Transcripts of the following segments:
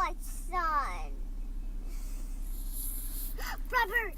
my son. Rubber.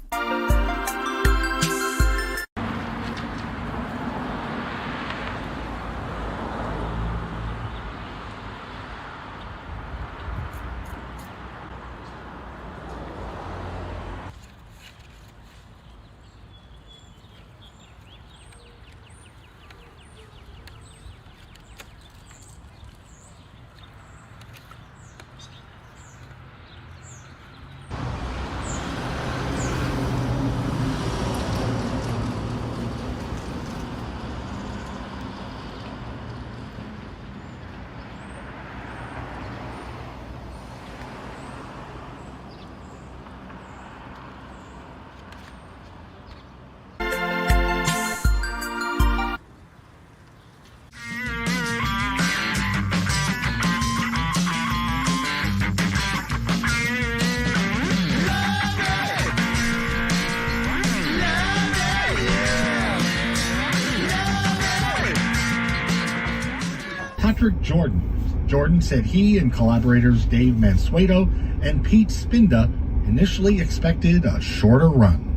Patrick Jordan said he and collaborators Dave Mansueto and Pete Spinda initially expected a shorter run.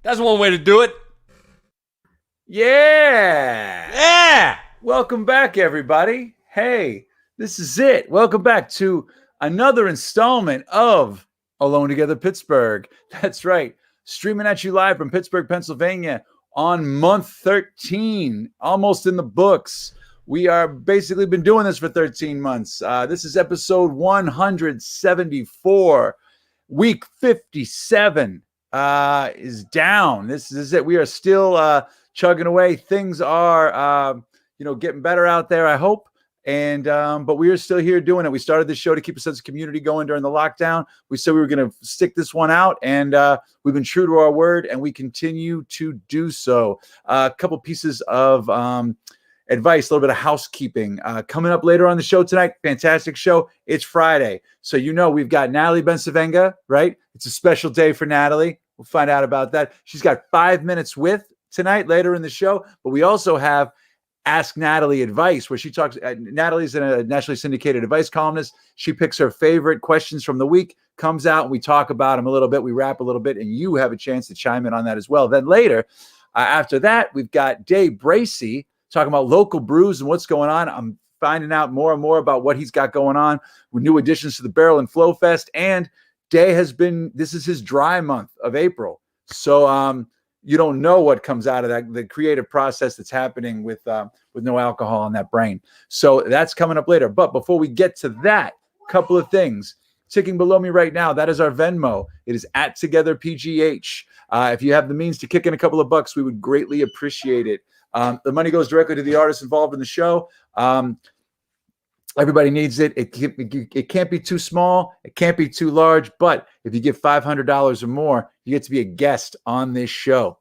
That's one way to do it. Yeah. Yeah. Welcome back, everybody. Hey, this is it. Welcome back to another installment of Alone Together Pittsburgh. That's right. Streaming at you live from Pittsburgh, Pennsylvania on month 13, almost in the books. We are basically been doing this for 13 months. This is episode 174, week 57. Is down. This is it. We are still chugging away. Things are getting better out there, I hope. And but we are still here doing it. We started this show to keep a sense of community going during the lockdown. We said we were going to stick this one out, and we've been true to our word, and we continue to do so. A couple pieces of advice, a little bit of housekeeping coming up later on the show tonight. Fantastic show. It's Friday, so we've got Natalie Bensavenga, right? It's a special day for Natalie. We'll find out about that. She's got 5 minutes with tonight later in the show, but we also have Ask Natalie Advice, where she talks. Natalie's a nationally syndicated advice columnist. She picks her favorite questions from the week, comes out, and we talk about them a little bit. We rap a little bit, and you have a chance to chime in on that as well. Then later, after that, we've got BRACEY talking about local brews and what's going on. I'm finding out more and more about what he's got going on with new additions to the Barrel&Flow Fest. And this is his dry month of April. So you don't know what comes out of that, the creative process that's happening with no alcohol on that brain. So that's coming up later. But before we get to that, couple of things. Ticking below me right now, that is our Venmo. It is @TogetherPGH. If you have the means to kick in a couple of bucks, we would greatly appreciate it. The money goes directly to the artists involved in the show. Everybody needs it. It can't be too small. It can't be too large. But if you give $500 or more, you get to be a guest on this show.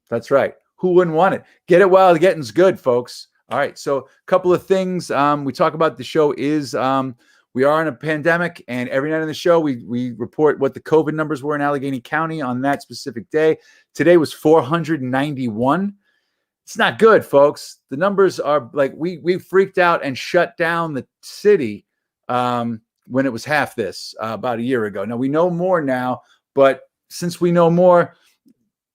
That's right. Who wouldn't want it? Get it while the getting's good, folks. All right. So a couple of things we talk about. The show is we are in a pandemic, and every night on the show, we report what the COVID numbers were in Allegheny County on that specific day. Today was 491. It's not good, folks. The numbers are like we freaked out and shut down the city when it was half this about a year ago. Now we know more now, but since we know more,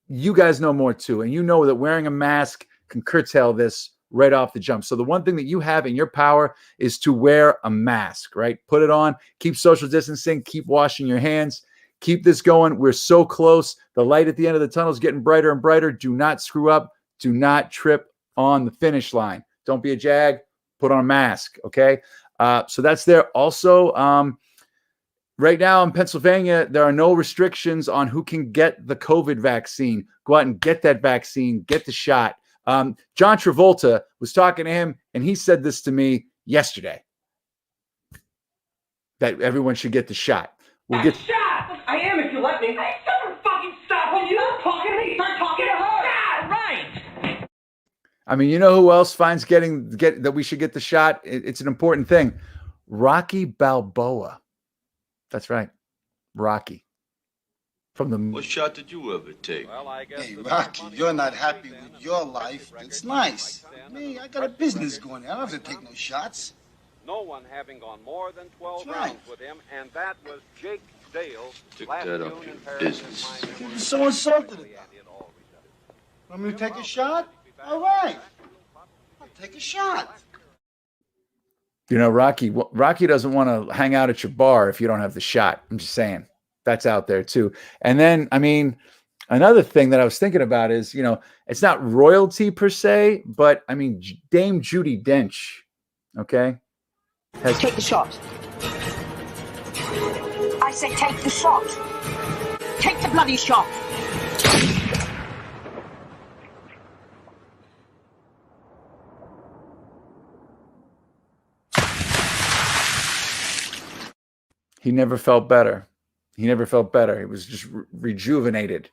you guys know more too, and you know that wearing a mask can curtail this right off the jump. So the one thing that you have in your power is to wear a mask, right? Put it on, keep social distancing, keep washing your hands, keep this going. We're so close. The light at the end of the tunnel is getting brighter and brighter. Do not screw up. Do not trip on the finish line. Don't be a jag. Put on a mask, okay? So that's there. Also, right now in Pennsylvania, there are no restrictions on who can get the COVID vaccine. Go out and get that vaccine, get the shot. John Travolta was talking to him, and he said this to me yesterday, that everyone should get the shot. We'll get shot. I am if you let me. Hey, someone fucking stop when you start talking to me. Start talking to her. Yeah, right. I mean, you know who else finds that we should get the shot? It's an important thing. Rocky Balboa. That's right. Rocky. From the What shot did you ever take? Well, I guess Hey, Rocky, you're not happy with your life. It's nice. Me, I got a business going on. I don't have to take no shots. No one having gone more than 12 That's right. rounds with him, and that was Jake Dale. Took last that June up in your Paris, business. and You're so insulted about it. Want me to take a shot? All right. I'll take a shot. You know, Rocky doesn't want to hang out at your bar if you don't have the shot. I'm just saying that's out there too. And then, I mean, another thing that I was thinking about is, you know, it's not royalty per se, but I mean, Dame Judi Dench, okay, Take the shot. I say take the shot. Take the bloody shot. he never felt better. He never felt better. He was just rejuvenated.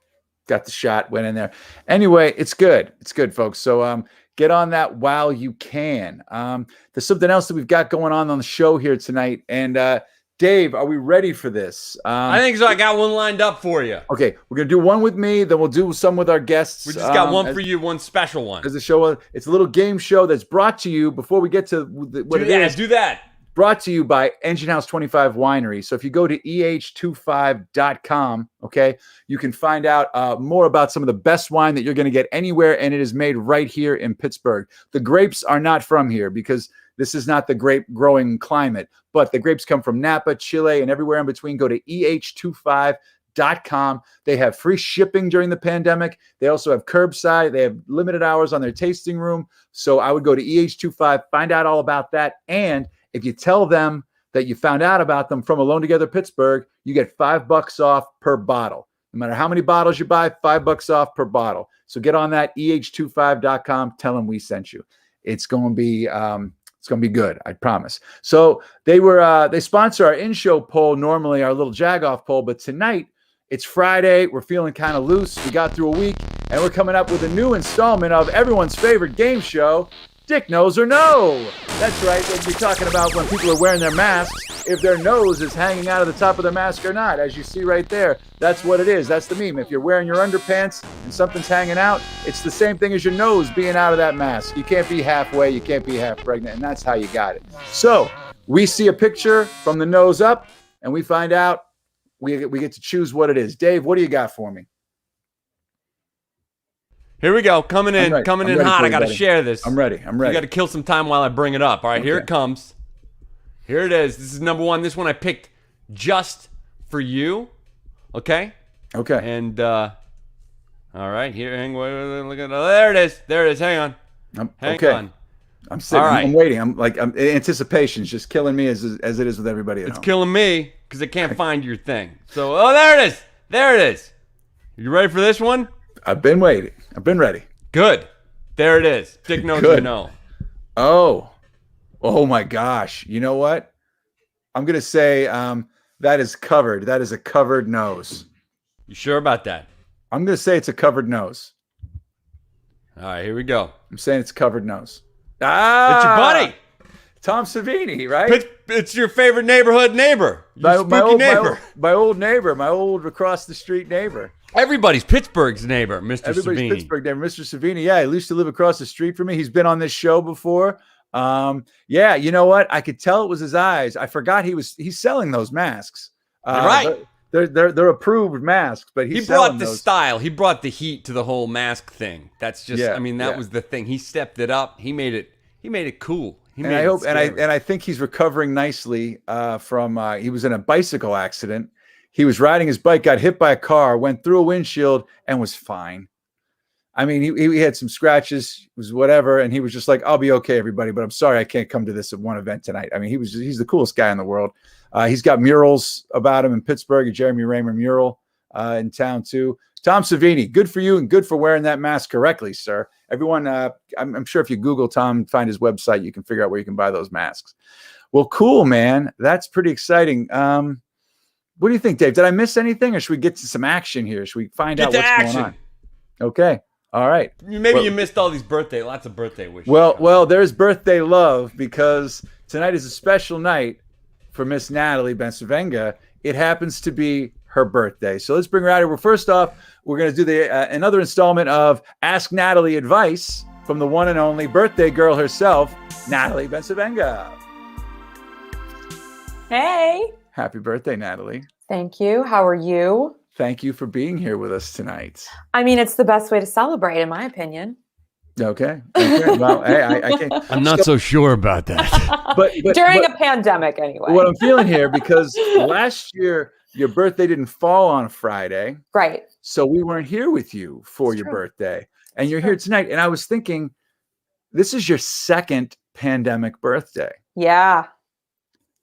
Got the shot, went in there. Anyway, it's good. It's good, folks. So get on that while you can. There's something else that we've got going on the show here tonight. And Dave, are we ready for this? I think so. I got one lined up for you. Okay, we're going to do one with me. Then we'll do some with our guests. We just got one for you, one special one. As the show, it's a little game show that's brought to you before we get to what it is. Do that. Brought to you by Engine House 25 Winery. So if you go to eh25.com, okay, you can find out more about some of the best wine that you're going to get anywhere, and it is made right here in Pittsburgh. The grapes are not from here because this is not the grape growing climate, but the grapes come from Napa, Chile, and everywhere in between. Go to eh25.com. They have free shipping during the pandemic. They also have curbside. They have limited hours on their tasting room. So I would go to eh25, find out all about that, and if you tell them that you found out about them from Alone Together Pittsburgh, you get $5 off per bottle. No matter how many bottles you buy, $5 off per bottle. So get on that eh25.com. Tell them we sent you. It's going to be good. I promise. So they sponsor our in-show poll, normally our little jag-off poll, but tonight it's Friday. We're feeling kind of loose. We got through a week, and we're coming up with a new installment of everyone's favorite game show, Dick Knows or No. That's right. We'll be talking about when people are wearing their masks, if their nose is hanging out of the top of their mask or not. As you see right there, that's what it is. That's the meme. If you're wearing your underpants and something's hanging out, it's the same thing as your nose being out of that mask. You can't be halfway. You can't be half pregnant. And that's how you got it. So we see a picture from the nose up, and we find out we get to choose what it is. Dave, what do you got for me? Here we go. Coming in hot. I got to share this. I'm ready. You got to kill some time while I bring it up. All right, okay. Here it comes. Here it is. This is number one. This one I picked just for you. Okay? Okay. And, all right. Here, look at there it is. There it is. Hang on. Hang on. I'm sitting. Right. I'm waiting. Anticipation's just killing me as it is with everybody else. It's killing me because I can't find your thing. So, there it is. There it is. You ready for this one? I've been waiting. I've been ready. Good. There it is. Dick Knows or No. Oh my gosh. You know what? I'm going to say that is covered. That is a covered nose. You sure about that? I'm going to say it's a covered nose. All right, here we go. I'm saying it's a covered nose. It's your buddy. Tom Savini, right? It's your favorite neighborhood neighbor. Your spooky neighbor. My old neighbor. My old across the street neighbor. Everybody's Pittsburgh's neighbor, Mr. Everybody's Savini. Pittsburgh neighbor, Mr. Savini. Yeah, he used to live across the street from me. He's been on this show before. Yeah, you know what? I could tell it was his eyes. I forgot he's selling those masks. Right. They're approved masks, but he brought the style. He brought the heat to the whole mask thing. That's just. Yeah, I mean, that was the thing. He stepped it up. He made it cool. And I hope, and I think he's recovering nicely from. He was in a bicycle accident. He was riding his bike, got hit by a car, went through a windshield, and was fine. I mean, he had some scratches, was whatever, and he was just like, "I'll be okay, everybody, but I'm sorry I can't come to this one event tonight." I mean, he's the coolest guy in the world. He's got murals about him in Pittsburgh, a Jeremy Raymer mural in town too. Tom Savini, good for you and good for wearing that mask correctly, sir. Everyone, I'm sure if you Google Tom, find his website, you can figure out where you can buy those masks. Well, cool, man. That's pretty exciting. What do you think, Dave? Did I miss anything, or should we get to some action here? Should we find out what's going on? Okay. All right. Maybe you missed all these lots of birthday wishes. Well, there's birthday love because tonight is a special night for Miss Natalie Bensavenga. It happens to be her birthday. So let's bring her out here. Well, first off, we're going to do another installment of Ask Natalie Advice from the one and only birthday girl herself, Natalie Bensavenga. Hey. Happy birthday, Natalie. Thank you. How are you? Thank you for being here with us tonight. I mean, it's the best way to celebrate, in my opinion. Okay. Well, hey, I can't. I'm not so sure about that. but during a pandemic, anyway. What I'm feeling here, because last year your birthday didn't fall on a Friday, right? So we weren't here with you for your birthday, and you're here tonight. And I was thinking, this is your second pandemic birthday. Yeah,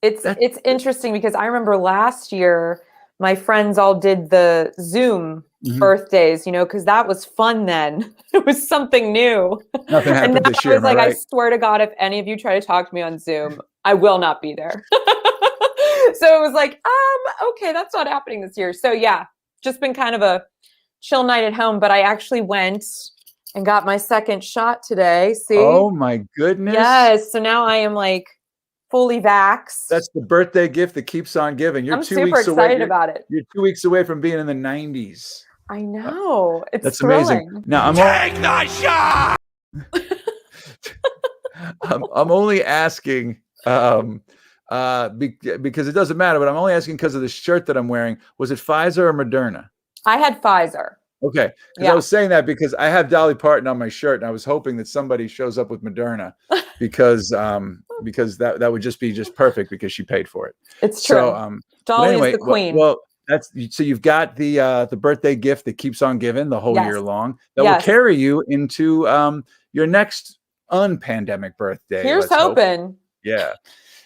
it's interesting because I remember last year my friends all did the Zoom birthdays, because that was fun then. It was something new. Nothing happened this year. I was like, right? I swear to God, if any of you try to talk to me on Zoom, I will not be there. So it was like, okay, that's not happening this year. So yeah, just been kind of a chill night at home, but I actually went and got my second shot today. See? Oh my goodness. Yes. So now I am like fully vaxxed. That's the birthday gift that keeps on giving. I'm super excited about it. You're 2 weeks away from being in the 90s. I know. It's That's thrilling. Amazing. Now take the shot. I'm only asking because it doesn't matter, but I'm only asking because of the shirt that I'm wearing. Was it Pfizer or Moderna? I had Pfizer. Okay. I was saying that because I have Dolly Parton on my shirt, and I was hoping that somebody shows up with Moderna because that would just be perfect because she paid for it. It's true. So Dolly is the queen. Well, so you've got the birthday gift that keeps on giving the whole year long that will carry you into your next unpandemic birthday. Here's hoping. Yeah.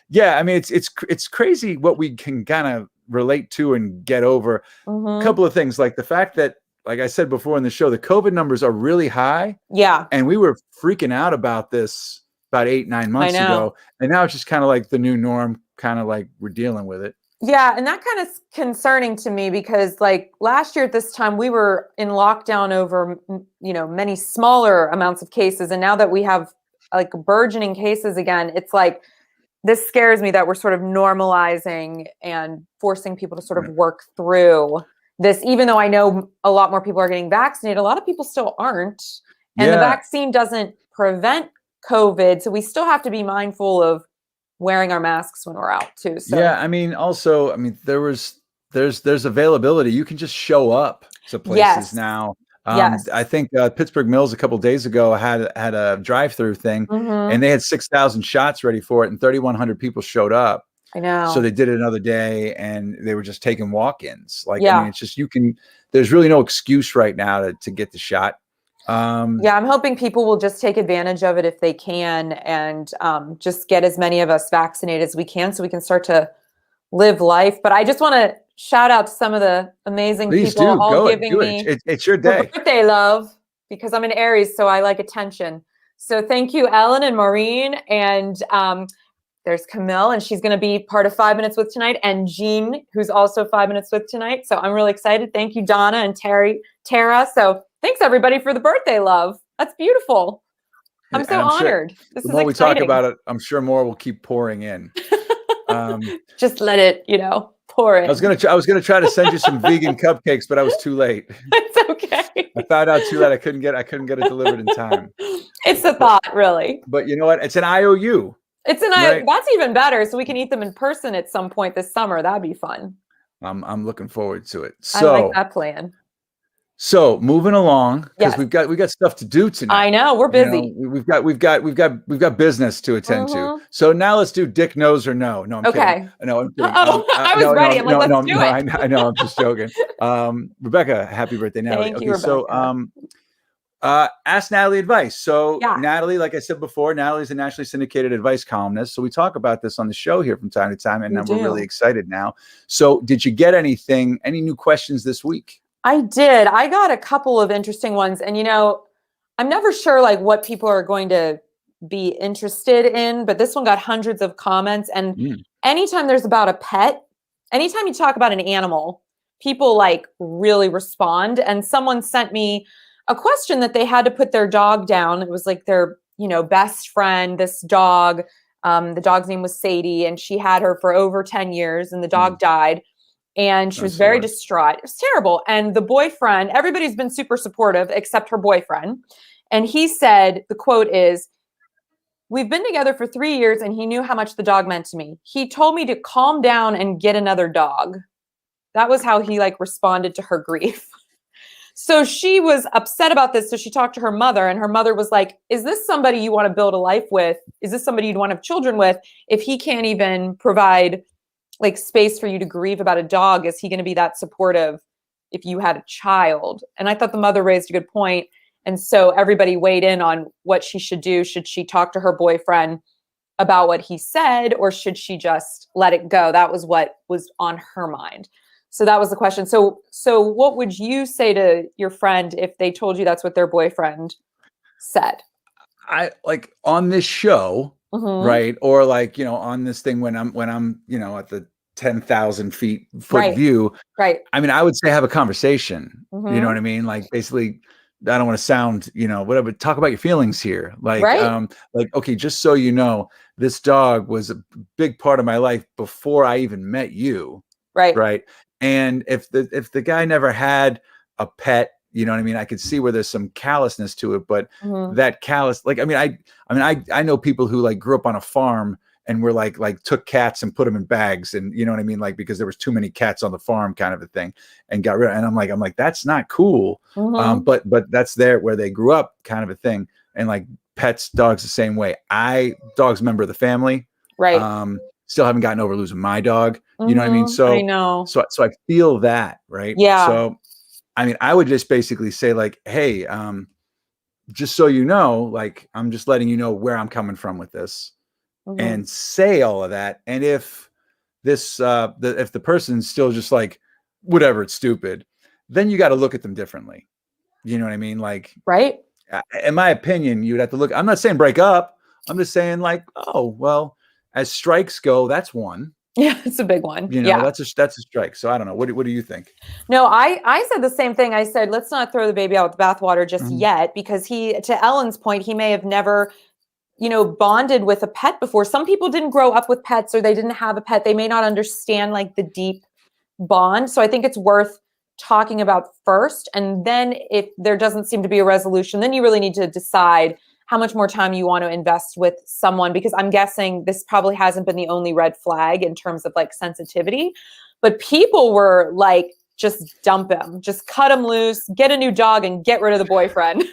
Yeah. I mean, it's crazy what we can kind of relate to and get over. A couple of things, like the fact that, like I said before in the show, the COVID numbers are really high. Yeah. And we were freaking out about this about 8-9 months ago. And now it's just kind of like the new norm, kind of like we're dealing with it. Yeah. And that kind of is concerning to me because like last year at this time, we were in lockdown over, many smaller amounts of cases. And now that we have like burgeoning cases again, it's like, this scares me that we're sort of normalizing and forcing people to sort of work through this, even though I know a lot more people are getting vaccinated, a lot of people still aren't. And the vaccine doesn't prevent COVID. So we still have to be mindful of wearing our masks when we're out too. So yeah, I mean, also, there's availability. You can just show up to places now. I think Pittsburgh Mills a couple of days ago had a drive-through thing, and they had 6,000 shots ready for it, and 3,100 people showed up. I know. So they did it another day, and they were just taking walk-ins. I mean, it's just there's really no excuse right now to get the shot. I'm hoping people will just take advantage of it if they can, and just get as many of us vaccinated as we can, so we can start to live life. But I just want to shout out to some of the amazing people giving me it's your day. Birthday love, because I'm an Aries, so I like attention. So thank you, Ellen and Maureen, and there's Khamil, and she's going to be part of 5 Minutes with tonight, and Jean, who's also 5 Minutes with tonight. So I'm really excited. Thank you, Donna and Tara. So thanks everybody for the birthday love. That's beautiful. I'm so honored. This is the more we exciting. talk about it, I'm sure more will keep pouring in. Just let it, pour in. I was gonna try to send you some vegan cupcakes, but I was too late. It's okay. I found out too late. I couldn't get it delivered in time. It's a thought, really. But you know what? It's an IOU. It's an IOU. That's even better. So we can eat them in person at some point this summer. That'd be fun. I'm looking forward to it. I So like that plan. So moving along, because Yes. we've got stuff to do tonight. I know, we're You know, busy. we've got business to attend to. So now let's do Dick Knows or No. No, I'm Okay. kidding. No, I'm kidding. Oh, I was ready. I'm like, let's do it. I know. I'm just joking. Rebecca, happy birthday, Natalie. Thank Okay, you, so ask Natalie advice. So Natalie, like I said before, Natalie's a nationally syndicated advice columnist. So we talk about this on the show here from time to time, and we're really excited now. So did you get any new questions this week? I did. I got a couple of interesting ones. And, you know, I'm never sure like what people are going to be interested in, but this one got hundreds of comments. And anytime there's about a pet, anytime you talk about an animal, people like really respond. And someone sent me a question that they had to put their dog down. It was like their, you know, best friend, this dog. The dog's name was Sadie, and she had her for over 10 years, and the dog died. And she was very distraught. It was terrible. And the boyfriend, everybody's been super supportive except her boyfriend. And he said, the quote is, "We've been together for 3 years and he knew how much the dog meant to me. He told me to calm down and get another dog." That was how he like responded to her grief. So she was upset about this. So she talked to her mother, and her mother was like, "Is this somebody you want to build a life with? Is this somebody you'd want to have children with? If he can't even provide like space for you to grieve about a dog, is he going to be that supportive if you had a child?" And I thought the mother raised a good point. And so everybody weighed in on what she should do. Should she talk to her boyfriend about what he said, or should she just let it go? That was what was on her mind. So that was the question. So what would you say to your friend if they told you that's what their boyfriend said? I like on this show, right? Or like, you know, on this thing when I'm, you know, at the 10,000 foot view, right? I mean, I would say have a conversation. You know what I mean? Like basically, I don't want to sound, you know, whatever. Talk about your feelings here. Like, like, okay, just so you know, this dog was a big part of my life before I even met you. Right. Right. And if the guy never had a pet, you know what I mean? I could see where there's some callousness to it, but that callous, like, I know people who like grew up on a farm and were like took cats and put them in bags, and you know what I mean? Like, because there was too many cats on the farm kind of a thing, and got rid of, and I'm like, that's not cool. But that's there where they grew up kind of a thing. And like pets, dogs the same way. Dog's a member of the family. Right. Still haven't gotten over losing my dog. You know what I mean? So I know. So I feel that, right? Yeah. So I mean, I would just basically say like, hey, just so you know, like, I'm just letting you know where I'm coming from with this, and say all of that. And if this, if the person's still just like, whatever, it's stupid, then you got to look at them differently. You know what I mean? Like, right. In my opinion, you'd have to look. I'm not saying break up. I'm just saying like, oh, well, as strikes go, that's one. Yeah, it's a big one. You know, that's a strike. So I don't know. What do you think? No, I said the same thing. I said, let's not throw the baby out with the bathwater just yet, because to Ellen's point, he may have never, you know, bonded with a pet before. Some people didn't grow up with pets, or they didn't have a pet. They may not understand like the deep bond. So I think it's worth talking about first. And then if there doesn't seem to be a resolution, then you really need to decide how much more time you want to invest with someone, because I'm guessing this probably hasn't been the only red flag in terms of like sensitivity, but people were like, just dump him, just cut him loose, get a new dog, and get rid of the boyfriend.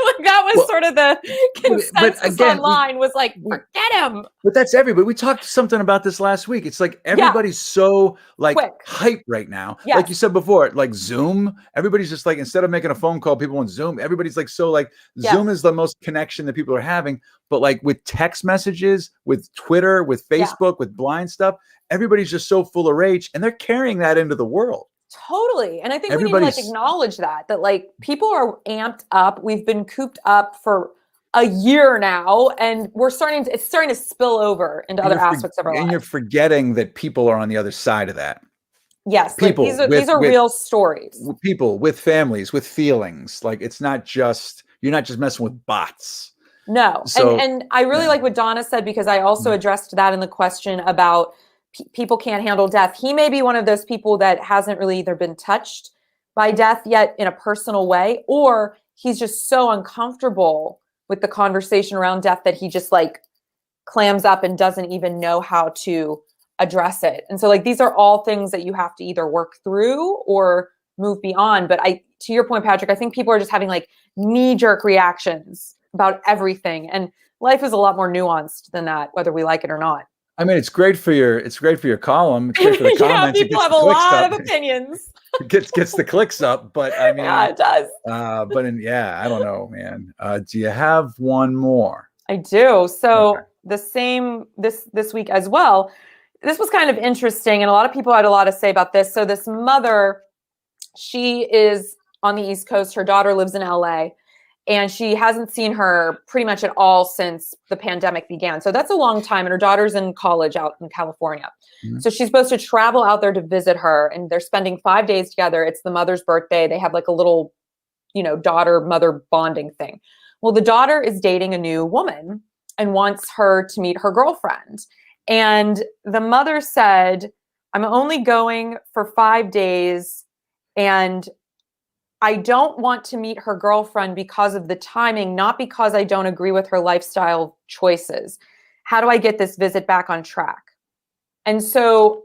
Like that was sort of the consensus online, was like, forget him. But that's everybody. We talked something about this last week. It's like everybody's so like hype right now. Yes. Like you said before, like Zoom, everybody's just like, instead of making a phone call, people on Zoom, everybody's like, so like Zoom is the most connection that people are having. But like with text messages, with Twitter, with Facebook, with blind stuff, everybody's just so full of rage, and they're carrying that into the world. Totally. And I think we need to like acknowledge that like people are amped up. We've been cooped up for a year now, and it's starting to spill over into other aspects of our lives. And you're forgetting that people are on the other side of that. Yes. People, like these are real stories. People with families, with feelings. Like it's not just, you're not just messing with bots. No. So, and I really like what Donna said, because I also addressed that in the question about people can't handle death. He may be one of those people that hasn't really either been touched by death yet in a personal way, or he's just so uncomfortable with the conversation around death that he just like clams up and doesn't even know how to address it. And so like, these are all things that you have to either work through or move beyond. But to your point, Patrick, I think people are just having like knee-jerk reactions about everything. And life is a lot more nuanced than that, whether we like it or not. I mean, it's great for your column. It's great for the comments. People have a lot of opinions. It gets the clicks up, but I mean, yeah, it does. But I don't know, man. Do you have one more? I do. So the same this week as well. This was kind of interesting, and a lot of people had a lot to say about this. So this mother, she is on the East Coast. Her daughter lives in LA. And she hasn't seen her pretty much at all since the pandemic began. So that's a long time. And her daughter's in college out in California. Mm-hmm. So she's supposed to travel out there to visit her. And they're spending 5 days together. It's the mother's birthday. They have like a little, daughter-mother bonding thing. Well, the daughter is dating a new woman and wants her to meet her girlfriend. And the mother said, I'm only going for 5 days. And I don't want to meet her girlfriend because of the timing, not because I don't agree with her lifestyle choices. How do I get this visit back on track? And so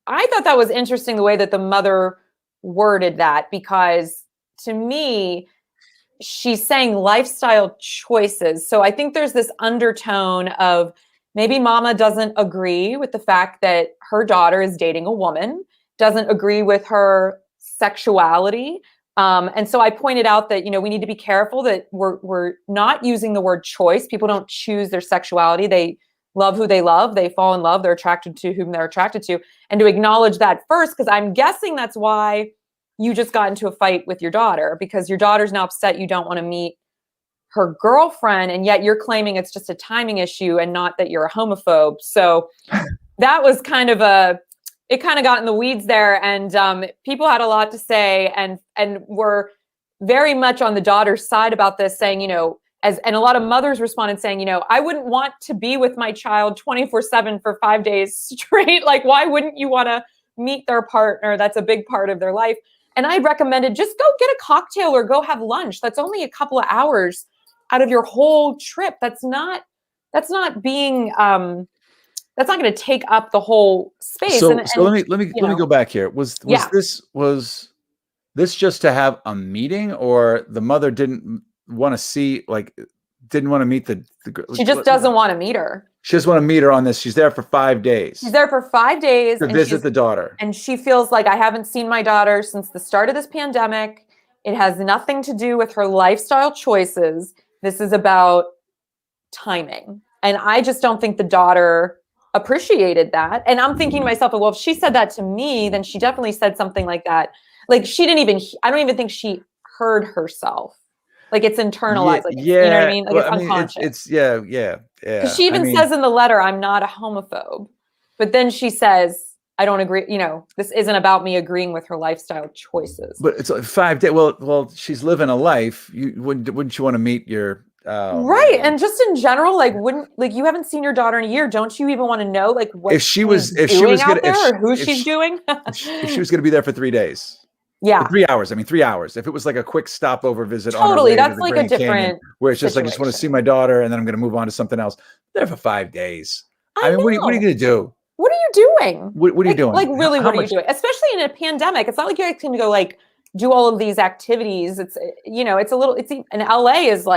I thought that was interesting the way that the mother worded that, because to me, she's saying lifestyle choices. So I think there's this undertone of maybe mama doesn't agree with the fact that her daughter is dating a woman, doesn't agree with her sexuality. And so I pointed out that, we need to be careful that we're not using the word choice. People don't choose their sexuality. They love who they love. They fall in love. They're attracted to whom they're attracted to. And to acknowledge that first, because I'm guessing that's why you just got into a fight with your daughter, because your daughter's now upset you don't want to meet her girlfriend. And yet you're claiming it's just a timing issue and not that you're a homophobe. So that was it kind of got in the weeds there, and people had a lot to say, and were very much on the daughter's side about this, saying, and a lot of mothers responded saying, I wouldn't want to be with my child 24/7 for 5 days straight. Like, why wouldn't you want to meet their partner? That's a big part of their life. And I recommended just go get a cocktail or go have lunch. That's only a couple of hours out of your whole trip. That's not being that's not going to take up the whole space. So let me go back here. Was this just to have a meeting, or the mother didn't want to meet the girl? She just doesn't want to meet her. She just want to meet her on this. She's there for 5 days. She's there for 5 days to visit the daughter. And she feels like, I haven't seen my daughter since the start of this pandemic. It has nothing to do with her lifestyle choices. This is about timing. And I just don't think the daughter appreciated that. And I'm thinking to myself, well, if she said that to me, then she definitely said something like that. Like, I don't even think she heard herself. Like, it's internalized. You know what I mean? Like, it's unconscious. Yeah. Because she even says in the letter, I'm not a homophobe. But then she says, I don't agree. This isn't about me agreeing with her lifestyle choices. But it's like 5 days. Well, she's living a life. Wouldn't you want to meet your right? And just in general, you haven't seen your daughter in a year? Don't you even want to know what if she was going to who she's doing? If she was going to be there for 3 days. Yeah. For 3 hours. I mean, 3 hours. If it was like a quick stopover visit. Totally. On That's like a different Canyon, where it's just like, I just want to see my daughter and then I'm going to move on to something else. There for 5 days. I mean, what are you going to do? What are you doing? What are you doing? Like, really, what are you doing? Especially in a pandemic. It's not like you can go do all of these activities. It's, and LA is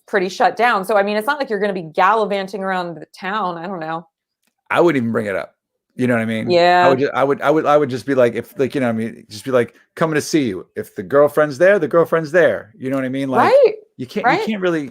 pretty shut down. So, I mean, it's not like you're going to be gallivanting around the town. I don't know. I wouldn't even bring it up. You know what I mean? Yeah. I would just be like, just be like, coming to see you. If the girlfriend's there, the girlfriend's there. You know what I mean? Like, right. You can't really,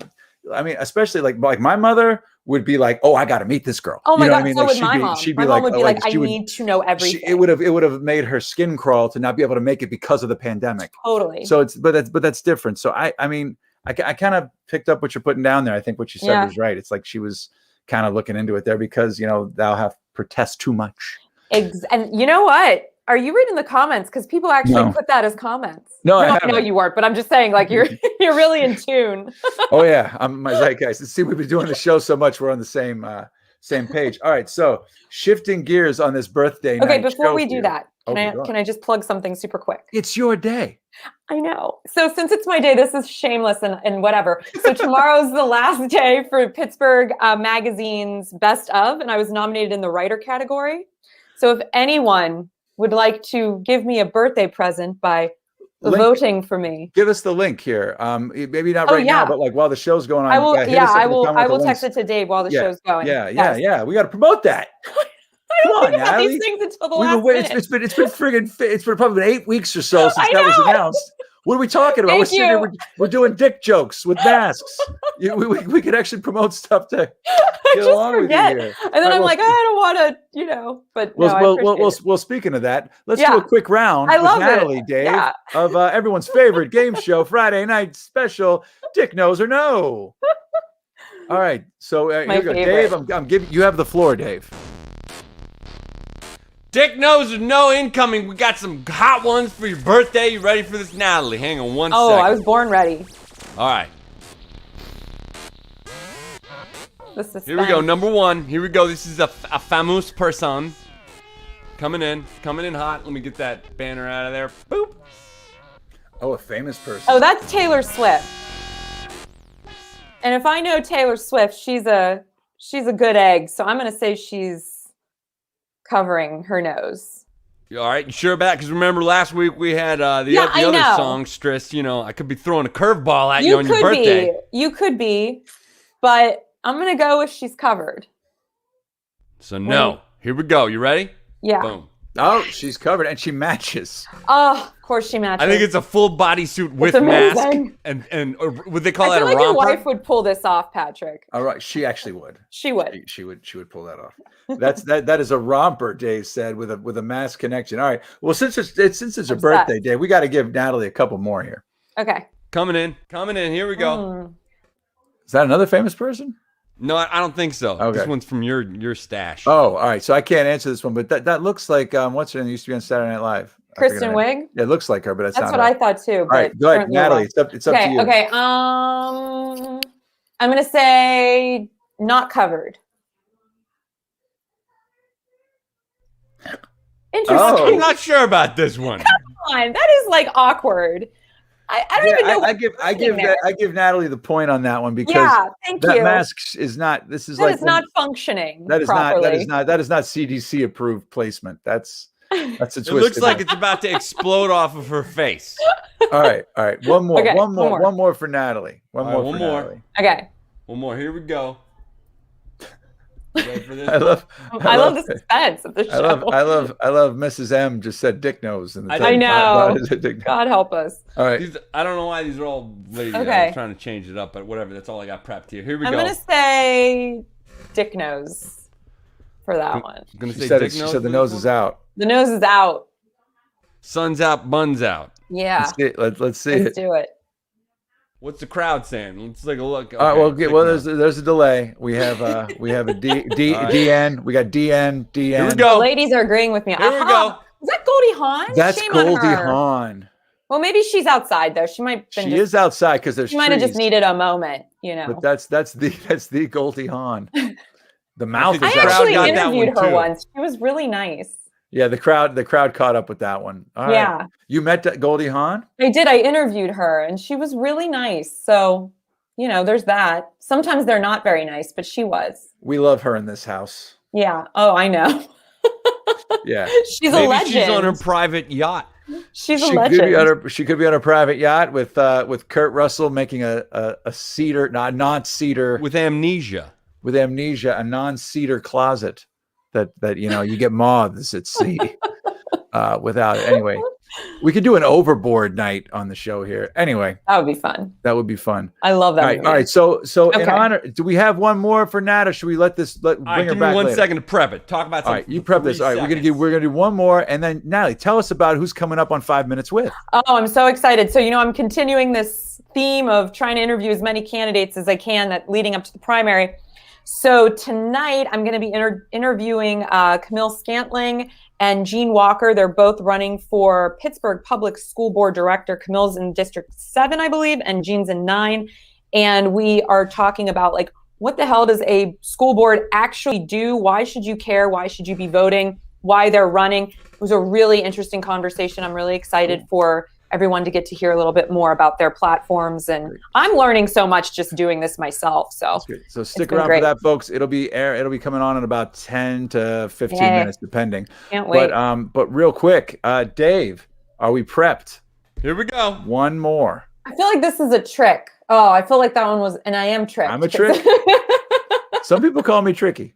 I mean, especially like my mother would be like, oh, I got to meet this girl. Oh my God. I mean? So would my mom. She'd my be mom would be like, I would, need to know everything. It would have made her skin crawl to not be able to make it because of the pandemic. Totally. So but that's different. So I mean, I kind of picked up what you're putting down there. I think what you said was right. It's like she was kind of looking into it there because, thou have protest too much. And you know what? Are you reading the comments? Because people actually put that as comments. No, I know you weren't, but I'm just saying, you're really in tune. Oh yeah, I'm my zeitgeist. See, we've been doing the show so much, we're on the same page. All right, so shifting gears on this birthday night. Okay, before we do that, can I just plug something super quick? It's your day. I know. So since it's my day, this is shameless and whatever. So tomorrow's the last day for Pittsburgh Magazine's Best Of, and I was nominated in the writer category. So if anyone would like to give me a birthday present by voting for me, give us the link here. Maybe not right now, but like while the show's going on. I will. I will text links. it to Dave while the show's going. Yeah. We got to promote that. I don't think about these things until the last minute. It's been probably been 8 weeks or so since that was announced. What are we talking about? We're doing dick jokes with masks. We could actually promote stuff to get along with you here. And then I'm like, I don't want to, but well, speaking of that, let's do a quick round with Natalie, Dave, of everyone's favorite game show, Friday night special, Dick Knows or No. All right, so here we go. Dave, I'm giving you have the floor, Dave. Dick Knows or No incoming. We got some hot ones for your birthday. You ready for this, Natalie? Hang on one second. Oh, I was born ready. All right. Here we go. Number one. Here we go. This is a famous person. Coming in hot. Let me get that banner out of there. Boop. Oh, a famous person. Oh, that's Taylor Swift. And if I know Taylor Swift, she's a good egg. So I'm going to say she's covering her nose. All right, you sure about it? Because remember last week we had the other song, Stress. I could be throwing a curveball at you on your birthday. You could be, but I'm going to go with she's covered. So no. Here we go. You ready? Yeah. Boom. Oh, she's covered and she matches. Oh, of course she matches. I think it's a full bodysuit with mask and or would they call that a romper? Your wife would pull this off, Patrick. All right, she actually would. She would. She would pull that off. That is a romper, Dave said, with a mask connection. All right. Well, since it's her birthday, Dave, we got to give Natalie a couple more here. Okay. Coming in. Here we go. Is that another famous person? No, I don't think so. Okay. This one's from your stash. Oh, all right. So I can't answer this one, but that looks like what's her name? Used to be on Saturday Night Live. Kristen Wiig? Yeah, it looks like her, but that's not what her. I thought too. All right, go ahead, Natalie. It's up to you. Okay. I'm gonna say not covered. Interesting. Oh. I'm not sure about this one. Come on, that is like awkward. I don't even know. I give Natalie the point on that one because that mask is not. This is it's not functioning. That is properly. not CDC approved placement. That's a twist. It looks like it's about to explode off of her face. All right. One more. Okay, one more for Natalie. One more. Natalie. Okay. One more. Here we go. Ready for this? I love the suspense of the show. I love Mrs. M just said Dick Knows. I know. God help us. All right. I don't know why these are all ladies. Okay. I'm trying to change it up, but whatever. That's all I got prepped here. Here we go. I'm going to say Dick Knows for that one. She said the nose is out. The nose is out. Sun's out, buns out. Yeah. Let's see Let's do it. What's the crowd saying? Let's take a look. Okay, all right, well, there's a delay. We have a DN. We got DN. Here we go. The ladies are agreeing with me. Here we go. Is that Goldie Hawn? That's Shame Goldie on her. Hawn. Well, maybe she's outside though. She might. She is outside because there's. She might have just needed a moment, But that's the Goldie Hawn. The mouth. I actually interviewed her once. She was really nice. Yeah, the crowd caught up with that one. All right. Yeah. You met Goldie Hawn? I did. I interviewed her and she was really nice. So, there's that. Sometimes they're not very nice, but she was. We love her in this house. Yeah. Oh, I know. Yeah. She's a legend. She's on her private yacht. She's a legend. She could be on her private yacht with Kurt Russell making a cedar, not non-cedar. With amnesia. A non-cedar closet that you get moths at sea without it. Anyway, we could do an overboard night on the show here. Anyway, that would be fun. I love that. All right. So okay. In honor, do we have one more for Nat, or should we bring her back? One later? second to prep it. Talk about something. All right, you prep this. All right, we're gonna do one more, and then Natalie, tell us about who's coming up on 5 Minutes with. Oh, I'm so excited. So I'm continuing this theme of trying to interview as many candidates as I can that leading up to the primary. So tonight I'm going to be interviewing Khamil Scantling and Gene Walker. They're both running for Pittsburgh Public School Board Director. Khamil's in District 7, I believe, and Gene's in 9. And we are talking about what the hell does a school board actually do? Why should you care? Why should you be voting? Why they're running? It was a really interesting conversation. I'm really excited for everyone to get to hear a little bit more about their platforms. And I'm learning so much just doing this myself. So, so stick around for that, folks. It'll be coming on in about 10 to 15 minutes, depending. Can't wait. But real quick, Dave, are we prepped? Here we go. One more. I feel like this is a trick. Oh, I feel like that one was, and I am tricked. I'm a trick. Some people call me tricky.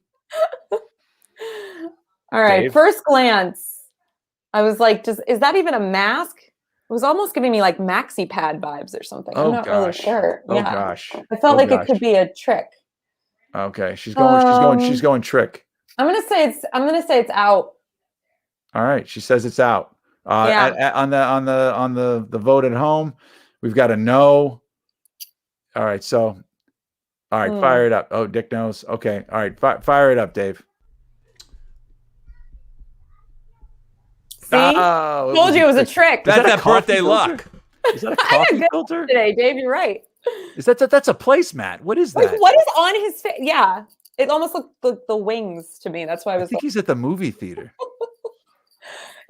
All right. Dave? First glance, I was like, is that even a mask? It was almost giving me like maxi pad vibes or something. I'm not really sure. Oh gosh. I felt like it could be a trick. Okay. She's going trick. I'm gonna say it's out. All right. She says it's out. On the vote at home, we've got a no. All right. So, all right, fire it up. Oh, Dick knows. Okay. All right. Fire it up, Dave. See? Told you it was a trick. That's that birthday luck. Is that a coffee filter today, Dave? You're right. Is that's a placemat? What is that? What is on his face? Yeah, it almost looked like the wings to me. That's why I think he's at the movie theater.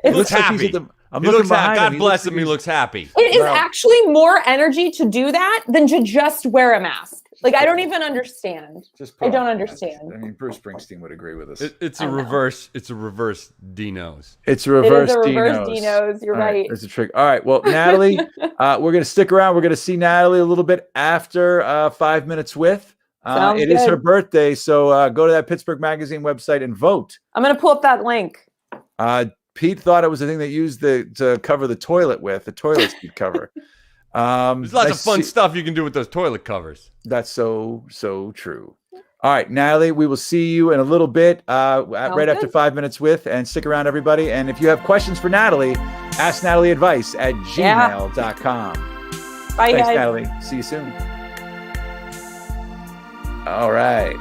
He looks happy. God bless him. He looks happy. It is actually more energy to do that than to just wear a mask. Like, I don't even understand. I don't understand. I mean, Bruce Springsteen would agree with us. It's a reverse D-nose. It's a reverse D-nose. You're right. There's a trick. All right. Well, Natalie, we're going to stick around. We're going to see Natalie a little bit after 5 Minutes With. It is her birthday. So go to that Pittsburgh Magazine website and vote. I'm going to pull up that link. Pete thought it was the thing they used to cover the toilet with, the toilet seat cover. There's lots of fun stuff you can do with those toilet covers. That's so true. All right, Natalie, we will see you in a little bit, right after 5 Minutes With, and stick around, everybody. And if you have questions for Natalie, ask Natalie Advice at gmail.com. Bye, Thanks, guys. Natalie. See you soon. All right.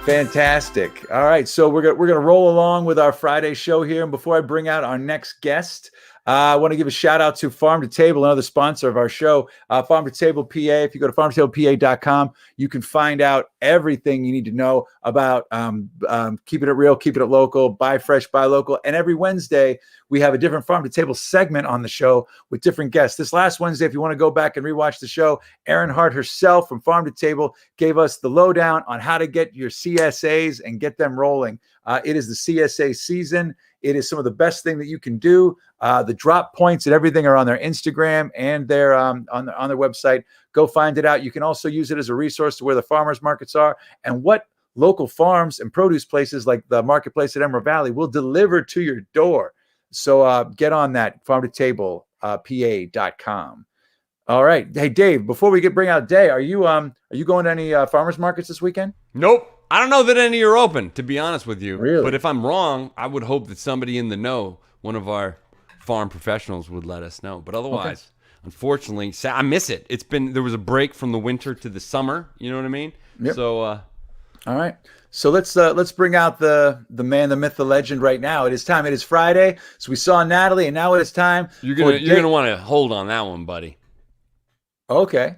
Fantastic. All right, so we're gonna roll along with our Friday show here. And before I bring out our next guest, I want to give a shout out to Farm to Table, another sponsor of our show. Farm to Table PA. If you go to farmtotablepa.com, you can find out everything you need to know about keeping it real, keeping it local, buy fresh, buy local. And every Wednesday, we have a different Farm to Table segment on the show with different guests. This last Wednesday, if you want to go back and rewatch the show, Erin Hart herself from Farm to Table gave us the lowdown on how to get your CSAs and get them rolling. It is the CSA season. It is some of the best thing that you can do. The drop points and everything are on their Instagram and their on their website. Go find it out. You can also use it as a resource to where the farmers markets are and what local farms and produce places like the marketplace at Emerald Valley will deliver to your door. So get on that, farmtotable.pa.com. All right. Hey, Dave, before we bring out Day, are you going to any farmers markets this weekend? Nope. I don't know that any are open, to be honest with you. Really? But if I'm wrong, I would hope that somebody in the know, one of our farm professionals, would let us know. But otherwise, unfortunately, I miss it. There was a break from the winter to the summer. You know what I mean? Yep. So, all right. So let's bring out the man, the myth, the legend right now. It is time. It is Friday. So we saw Natalie, and now it is time. You're gonna want to hold on that one, buddy. Okay.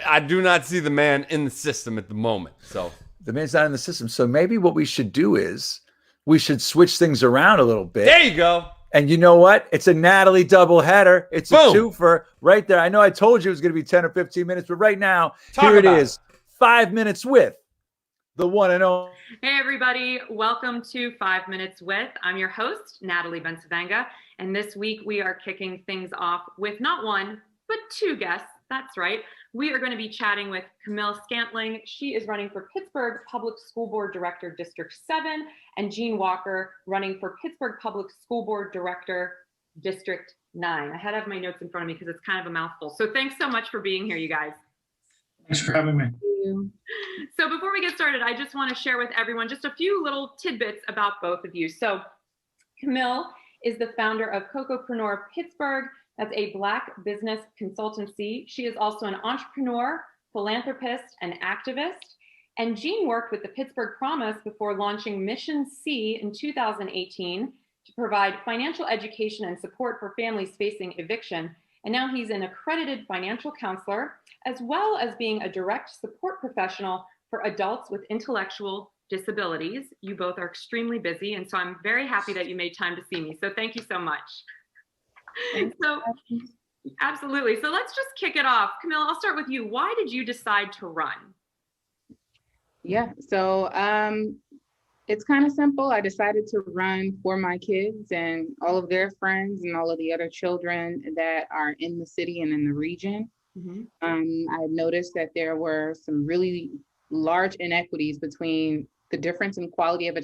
I do not see the man in the system at the moment. So. The man's not in the system. So maybe what we should do is we should switch things around a little bit. There you go. And you know what? It's a Natalie doubleheader. It's a twofer right there. I know I told you it was going to be 10 or 15 minutes, but right now, here it is. 5 Minutes With the one and only. Hey, everybody. Welcome to 5 Minutes With. I'm your host, Natalie Bencivenga. And this week we are kicking things off with not one, but two guests. That's right. We are going to be chatting with Khamil Scantling. She is running for Pittsburgh Public School Board Director, District 7, and Gene Walker running for Pittsburgh Public School Board Director, District 9. I had to have my notes in front of me because it's kind of a mouthful. So thanks so much for being here, you guys. Thanks for having me. So before we get started, I just want to share with everyone just a few little tidbits about both of you. So Khamil is the founder of Cocopreneur Pittsburgh. That's a Black business consultancy. She is also an entrepreneur, philanthropist, and activist. And Gene worked with the Pittsburgh Promise before launching Mission C in 2018 to provide financial education and support for families facing eviction. And now he's an accredited financial counselor, as well as being a direct support professional for adults with intellectual disabilities. You both are extremely busy, and so I'm very happy that you made time to see me. So thank you so much. So, absolutely. So let's just kick it off. Khamil, I'll start with you. Why did you decide to run? Yeah, so it's kind of simple. I decided to run for my kids and all of their friends and all of the other children that are in the city and in the region. I noticed that there were some really large inequities between the difference in quality of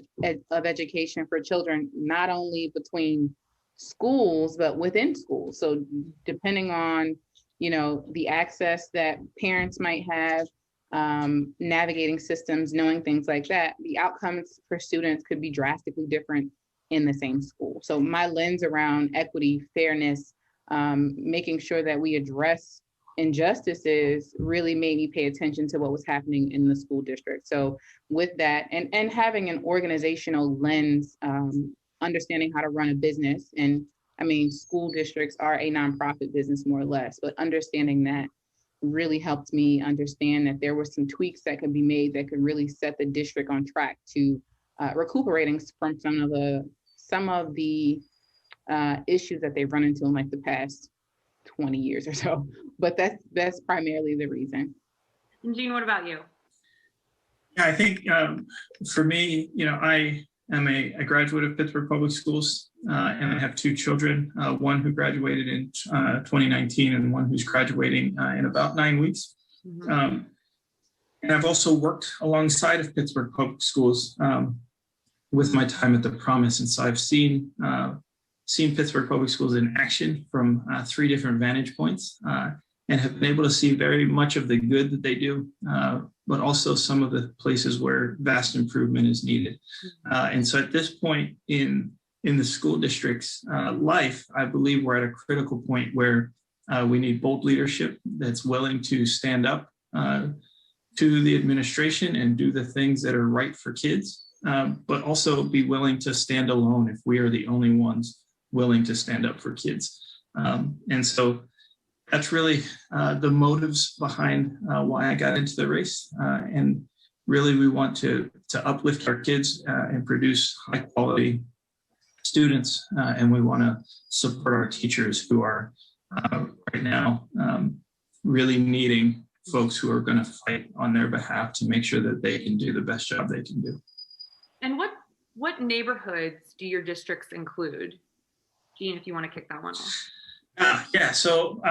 education for children, not only between schools, but within schools. So depending on, the access that parents might have, navigating systems, knowing things like that, the outcomes for students could be drastically different in the same school. So my lens around equity, fairness, making sure that we address injustices really made me pay attention to what was happening in the school district. So with that, and having an organizational lens, understanding how to run a business, and I mean, school districts are a nonprofit business more or less, but understanding that really helped me understand that there were some tweaks that could be made that could really set the district on track to recuperating from some of the issues that they've run into in like the past 20 years or so. But that's primarily the reason. And Jean, what about you? Yeah, I think for me, I am a graduate of Pittsburgh Public Schools, and I have two children, one who graduated in 2019 and one who's graduating in about 9 weeks. And I've also worked alongside of Pittsburgh Public Schools with my time at the Promise. And so I've seen Pittsburgh Public Schools in action from 3 different vantage points, and have been able to see very much of the good that they do, but also some of the places where vast improvement is needed. And so at this point in the school district's life, I believe we're at a critical point where we need bold leadership that's willing to stand up to the administration and do the things that are right for kids, but also be willing to stand alone if we are the only ones willing to stand up for kids. And so that's really the motives behind why I got into the race. And really, we want to uplift our kids and produce high quality students. And we want to support our teachers who are right now really needing folks who are going to fight on their behalf to make sure that they can do the best job they can do. And what neighborhoods do your districts include? Jean, if you want to kick that one off. Yeah, so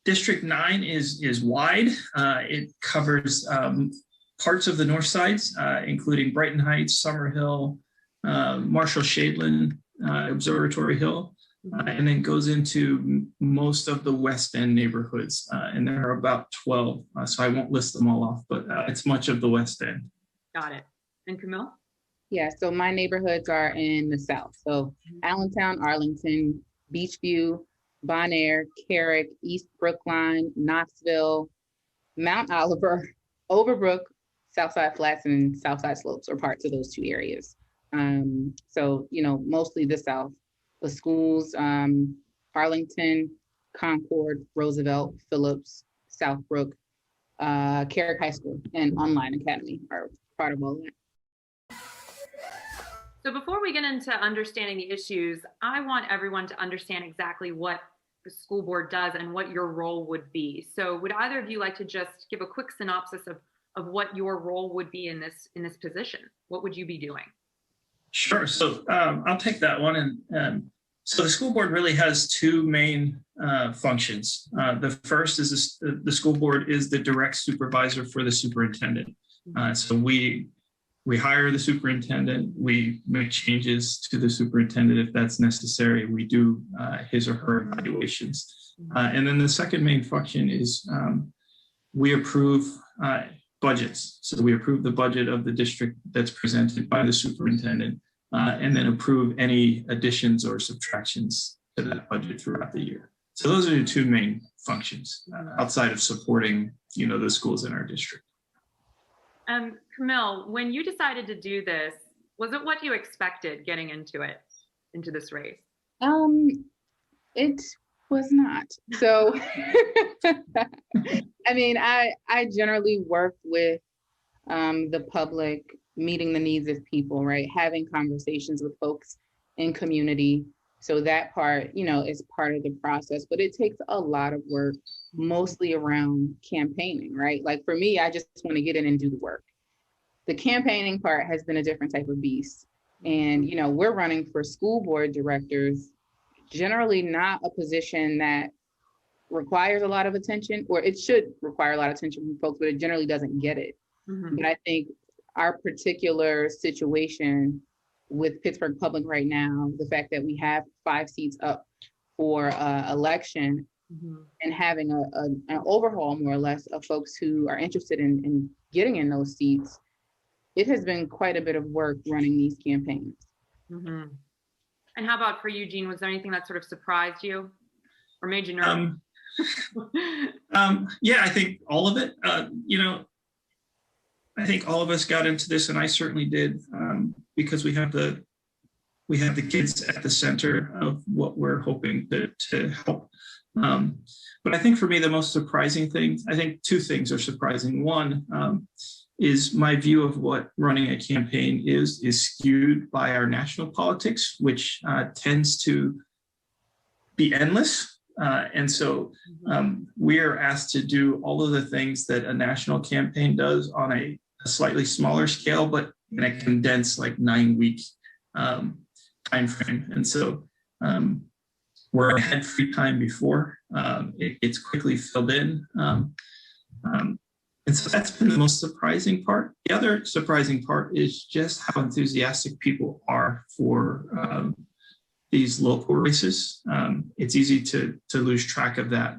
District 9 is wide. It covers parts of the north sides, including Brighton Heights, Summerhill, Marshall Shadeland, Observatory Hill, and then goes into most of the West End neighborhoods. And there are about 12, so I won't list them all off, but it's much of the West End. Got it. And Khamil? Yeah, so my neighborhoods are in the South. So Allentown, Arlington, Beachview, Bon Air, Carrick, East Brookline, Knoxville, Mount Oliver, Overbrook, Southside Flats, and Southside Slopes are parts of those 2 areas. So, mostly the South. The schools, Arlington, Concord, Roosevelt, Phillips, Southbrook, Carrick High School, and Online Academy are part of all that. So before we get into understanding the issues, I want everyone to understand exactly what the school board does and what your role would be. So would either of you like to just give a quick synopsis of what your role would be in this position? What would you be doing? Sure. So I'll take that one. And so the school board really has 2 main functions. The first is the school board is the direct supervisor for the superintendent. So we hire the superintendent, we make changes to the superintendent if that's necessary, we do his or her evaluations. And then the second main function is we approve budgets. So we approve the budget of the district that's presented by the superintendent, and then approve any additions or subtractions to that budget throughout the year. So those are the 2 main functions outside of supporting, the schools in our district. Khamil, when you decided to do this, was it what you expected getting into this race? It was not. So, I mean, I generally work with the public, meeting the needs of people, right? Having conversations with folks in community. So that part, is part of the process, but it takes a lot of work, mostly around campaigning, right? Like for me, I just want to get in and do the work. The campaigning part has been a different type of beast. And, we're running for school board directors, generally not a position that requires a lot of attention, or it should require a lot of attention from folks, but it generally doesn't get it. But I think our particular situation with Pittsburgh Public right now, the fact that we have 5 seats up for election and having an overhaul, more or less, of folks who are interested in getting in those seats, it has been quite a bit of work running these campaigns. And how about for you, Jean? Was there anything that sort of surprised you or made you nervous? Yeah, I think all of it. I think all of us got into this, and I certainly did, because we have the kids at the center of what we're hoping to help. But I think for me, the most surprising thing, I think 2 things are surprising. One is my view of what running a campaign is skewed by our national politics, which tends to be endless. And so we are asked to do all of the things that a national campaign does on a slightly smaller scale, but in a condensed 9-week time frame. And so where I had free time before, it's quickly filled in. And so that's been the most surprising part. The other surprising part is just how enthusiastic people are for these local races. It's easy to lose track of that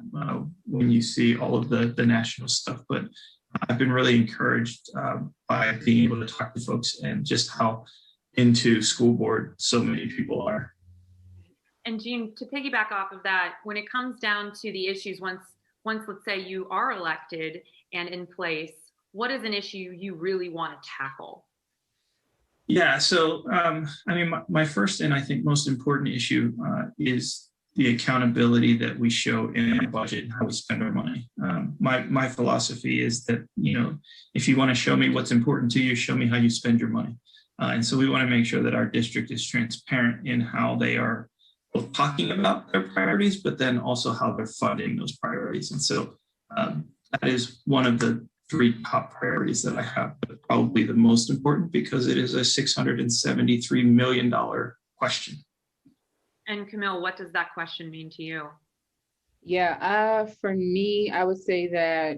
when you see all of the national stuff, but I've been really encouraged by being able to talk to folks and just how into school board so many people are. And Jean, to piggyback off of that, when it comes down to the issues, once let's say you are elected and in place, what is an issue you really want to tackle? Yeah, so my first and I think most important issue is the accountability that we show in our budget and how we spend our money. My philosophy is that, if you want to show me what's important to you, show me how you spend your money. And so we want to make sure that our district is transparent in how they are both talking about their priorities, but then also how they're funding those priorities. And so that is one of the 3 top priorities that I have, but probably the most important because it is a $673 million question. And Khamil, what does that question mean to you? Yeah, for me, I would say that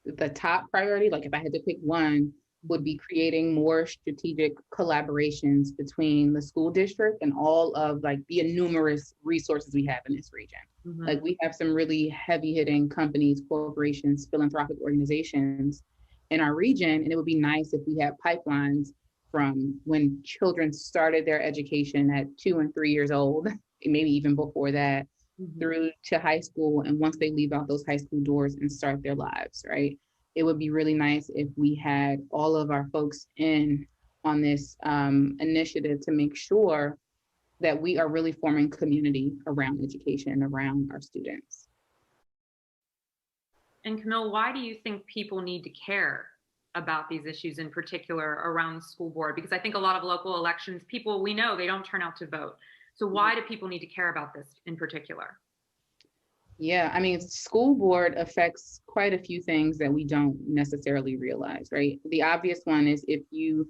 the top priority, if I had to pick one, would be creating more strategic collaborations between the school district and all of the numerous resources we have in this region. We have some really heavy hitting companies, corporations, philanthropic organizations in our region. And it would be nice if we had pipelines from when children started their education at 2 and 3 years old, maybe even before that, through to high school. And once they leave out those high school doors and start their lives, right? It would be really nice if we had all of our folks in on this initiative to make sure that we are really forming community around education, around our students. And Khamil, why do you think people need to care about these issues in particular around the school board? Because I think a lot of local elections, people, we know they don't turn out to vote. So why do people need to care about this in particular? Yeah, school board affects quite a few things that we don't necessarily realize, right? The obvious one is if you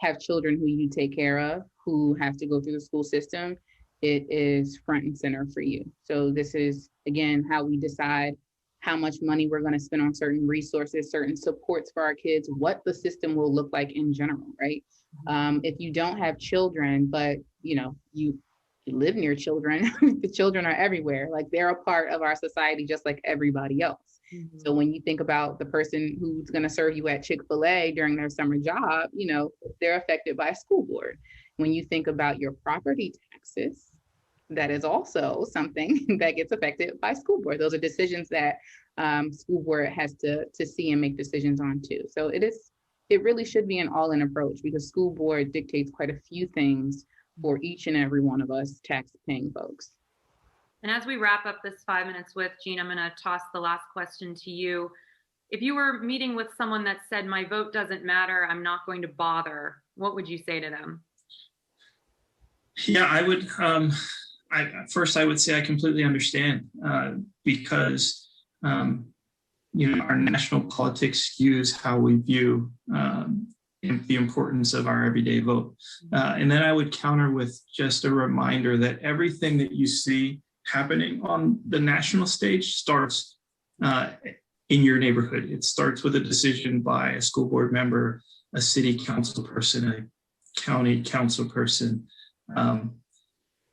have children who you take care of, who have to go through the school system, it is front and center for you. So this is, again, how we decide how much money we're going to spend on certain resources, certain supports for our kids, what the system will look like in general, right? If you don't have children, but you live near children, the children are everywhere. They're a part of our society just like everybody else. So when you think about the person who's going to serve you at Chick-fil-A during their summer job, they're affected by a school board. When you think about your property taxes, that is also something that gets affected by school board. Those are decisions that school board has to see and make decisions on too. So it really should be an all-in approach because school board dictates quite a few things for each and every one of us tax-paying folks. And as we wrap up this 5 minutes with Jean, I'm going to toss the last question to you. If you were meeting with someone that said, my vote doesn't matter, I'm not going to bother, what would you say to them? Yeah, First, I would say I completely understand because our national politics skews how we view the importance of our everyday vote. And then I would counter with just a reminder that everything that you see happening on the national stage starts in your neighborhood. It starts with a decision by a school board member, a city council person, a county council person.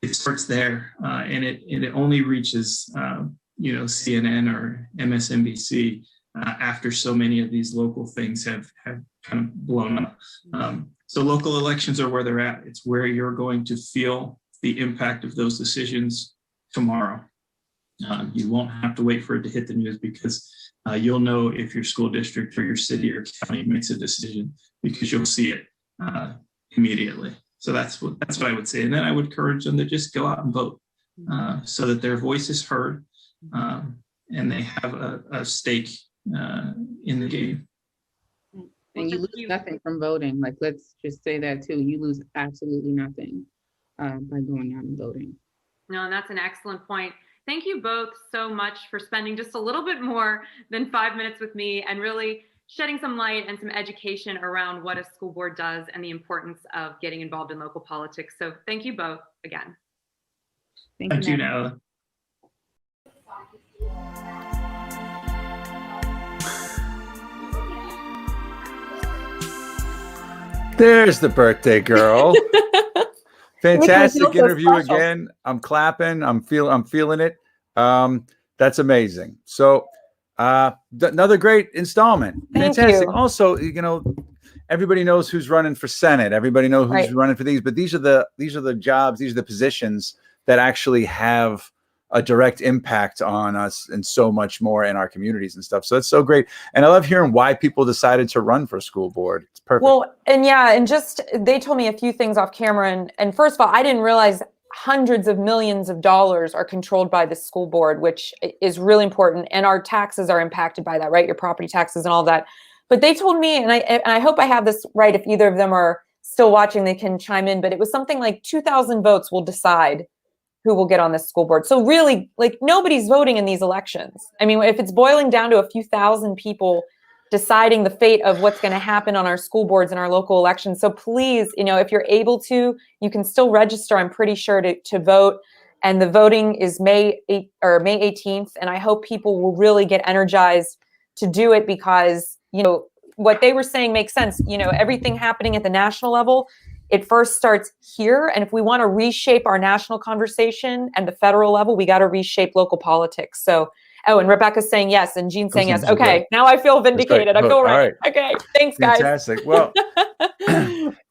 It starts there, and it only reaches CNN or MSNBC after so many of these local things have kind of blown up. So local elections are where they're at. It's where you're going to feel the impact of those decisions tomorrow. You won't have to wait for it to hit the news because you'll know if your school district or your city or county makes a decision because you'll see it immediately. So that's what I would say. And then I would encourage them to just go out and vote so that their voice is heard and they have a stake in the game. And you lose nothing from voting. Like, let's just say that too. You lose absolutely nothing by going out and voting. No, and that's an excellent point. Thank you both so much for spending just a little bit more than 5 minutes with me and really shedding some light and some education around what a school board does and the importance of getting involved in local politics. So thank you both again. Thank you, Natalie. There's the birthday girl. Fantastic interview special. again. I'm clapping. I'm feeling it. That's amazing. So another great installment. Thank Fantastic. you. Also, everybody knows who's running for Senate. Everybody knows who's Right. running for these, but these are the jobs, these are the positions that actually have a direct impact on us and so much more in our communities and stuff. So that's so great. And I love hearing why people decided to run for a school board. It's perfect. Well, and just they told me a few things off camera. And first of all, I didn't realize hundreds of millions of dollars are controlled by the school board, which is really important. And our taxes are impacted by that, right? Your property taxes and all that. But they told me, and I hope I have this right, if either of them are still watching, they can chime in, but it was something like 2,000 votes will decide who will get on this school board. So really, like, nobody's voting in these elections. I mean, if it's boiling down to a few thousand people deciding the fate of what's going to happen on our school boards and our local elections. So please, if you're able to, you can still register, I'm pretty sure, to vote. And the voting is May 18th. And I hope people will really get energized to do it because, what they were saying makes sense. Everything happening at the national level, it first starts here. And if we want to reshape our national conversation and the federal level, we got to reshape local politics. So, and Rebecca's saying yes, and Jean's saying yes. Okay, now I feel vindicated. I feel right. Okay, thanks, guys. Fantastic. Well,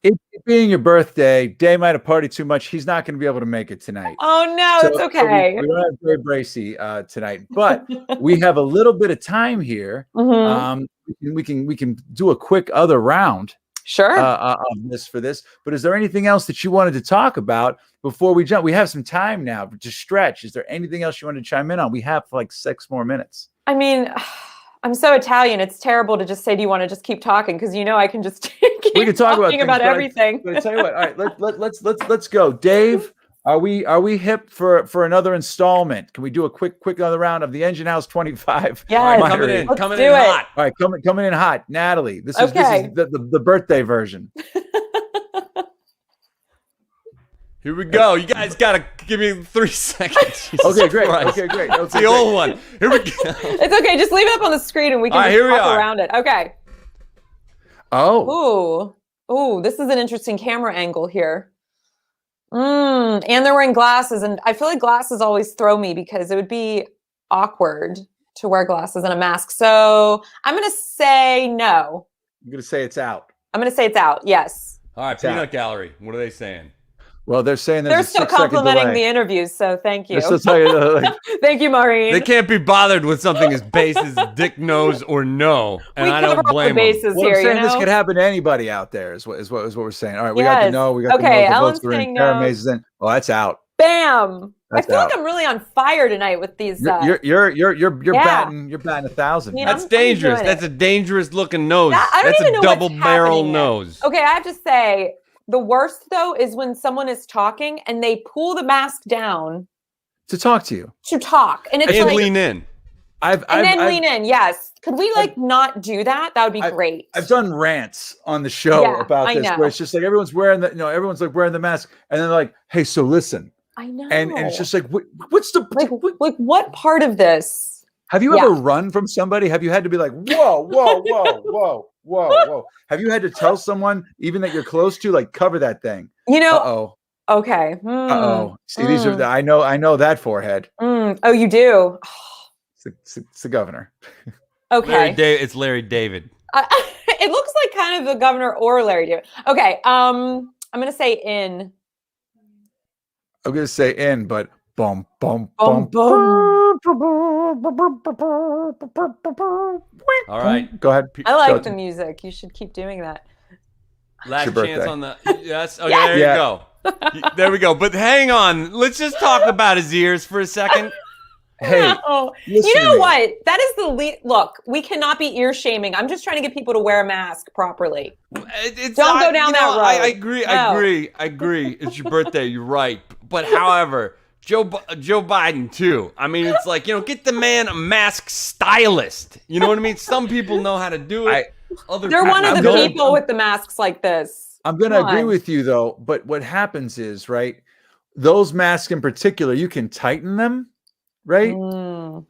it being your birthday, Day might have partied too much. He's not going to be able to make it tonight. Oh, no, it's okay. We don't have Dave BRACEY tonight, but we have a little bit of time here. Mm-hmm. We can do a quick other round. Sure. For this. But is there anything else that you wanted to talk about before we jump? We have some time now to stretch. Is there anything else you want to chime in on? We have like 6 more minutes. I mean, I'm so Italian. It's terrible to just say, do you want to just keep talking? Because I can just keep we can talk talking about everything. But I tell you what, all right, let's go. Dave, are we hip for another installment? Can we do a quick other round of the Engine House 25? Yeah, coming in do hot. All right, coming in hot. Natalie, this is the birthday version. Here we go. You guys gotta give me 3 seconds. Okay, great. Christ. Okay, great. It's the old one. Here we go. It's okay. Just leave it up on the screen and we can just talk around it. Okay. Oh. Ooh, this is an interesting camera angle here. And they're wearing glasses, and I feel like glasses always throw me because it would be awkward to wear glasses and a mask. So I'm going to say no. I'm going to say it's out. I'm going to say it's out. Yes. All right, Peanut Gallery. What are they saying? Well, they're saying they're still complimenting the interviews, so thank you. Thank you, Maureen. They can't be bothered with something as base as dick, nose, or no, and I don't blame them. Well, I'm saying this could happen to anybody out there. Is what we're saying. All right, we got the no. We got the no. Ellen's saying no. In. Well, that's out. Bam! That's I feel like I'm really on fire tonight with these. You're batting 1,000. That's dangerous. That's a dangerous looking nose. I don't That's even a know double barrel nose. Okay, I have to say, The worst though is when someone is talking and they pull the mask down to talk to you. To talk, and it's and like lean in. Lean in. Yes. Could we like not do that? That would be great. I've done rants on the show about this, know. where it's just like everyone's wearing everyone's like wearing the mask, and then like, hey, so listen. I know. And it's just like, what's the like what part of this? Have you ever run from somebody? Have you had to be like, whoa, whoa, whoa, whoa, whoa, whoa? Have you had to tell someone even that you're close to, like, cover that thing? You know. Uh-oh. Okay. Uh-oh. See, these are I know that forehead. Oh, you do. It's the governor. Okay. It's Larry David. It looks like kind of the governor or Larry David. Okay. I'm gonna say in. I'm gonna say in, but bum bum bum bum. All right. Go ahead. I like the music. You should keep doing that. Last chance on the yes. Okay, Yes. there you go. There we go. But hang on. Let's just talk about his ears for a second. Hey, you know what? That is the lead. Look, we cannot be ear shaming. I'm just trying to get people to wear a mask properly. Don't go down that road. I agree. I agree. It's your birthday. You're right. But however, Joe Biden too. I mean, it's like, get the man a mask stylist. You know what I mean? Some people know how to do it. They're one of the people with the masks like this. I'm going to agree with you though. But what happens is, right, those masks in particular, you can tighten them. Right.